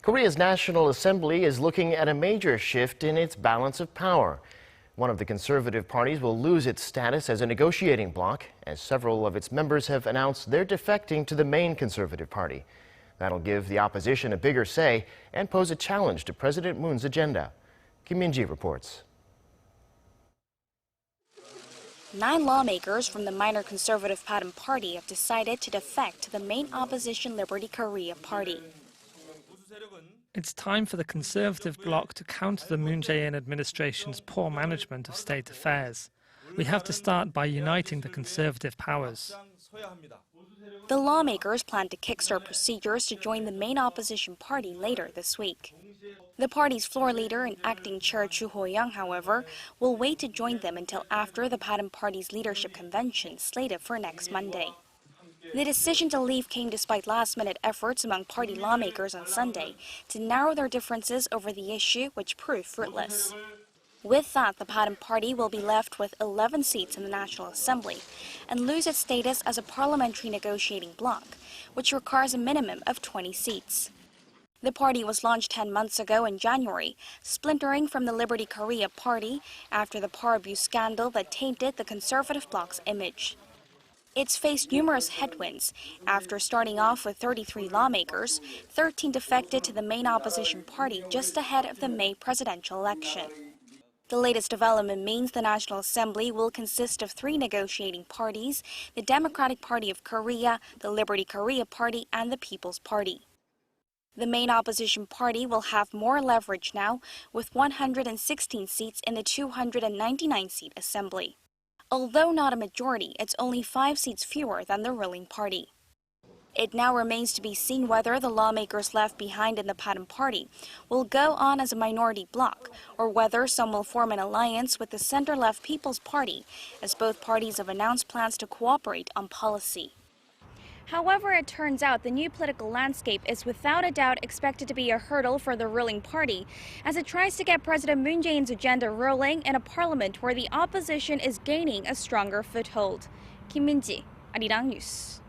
Korea's National Assembly is looking at a major shift in its balance of power. One of the conservative parties will lose its status as a negotiating bloc, as several of its members have announced they're defecting to the main conservative party. That'll give the opposition a bigger say and pose a challenge to President Moon's agenda. Kim Min-ji reports. 9 lawmakers from the minor conservative Bareun Party have decided to defect to the main opposition Liberty Korea Party. It's time for the Conservative bloc to counter the Moon Jae-in administration's poor management of state affairs. We have to start by uniting the conservative powers. The lawmakers plan to kickstart procedures to join the main opposition party later this week. The party's floor leader and acting chair Joo Ho-young, however, will wait to join them until after the Bareun Party's leadership convention slated for next Monday. The decision to leave came despite last-minute efforts among party lawmakers on Sunday to narrow their differences over the issue, which proved fruitless. With that, the Bareun Party will be left with 11 seats in the National Assembly and lose its status as a parliamentary negotiating bloc, which requires a minimum of 20 seats. The party was launched 10 months ago in January, splintering from the Liberty Korea Party after the power abuse scandal that tainted the conservative bloc's image. It's faced numerous headwinds. After starting off with 33 lawmakers, 13 defected to the main opposition party just ahead of the May presidential election. The latest development means the National Assembly will consist of 3 negotiating parties: the Democratic Party of Korea, the Liberty Korea Party, and the People's Party. The main opposition party will have more leverage now, with 116 seats in the 299-seat assembly. Although not a majority, it's only 5 seats fewer than the ruling party. It now remains to be seen whether the lawmakers left behind in the Bareun Party will go on as a minority bloc, or whether some will form an alliance with the center-left People's Party, as both parties have announced plans to cooperate on policy. However, it turns out the new political landscape is without a doubt expected to be a hurdle for the ruling party as it tries to get President Moon Jae-in's agenda rolling in a parliament where the opposition is gaining a stronger foothold. Kim Min-ji, Arirang News.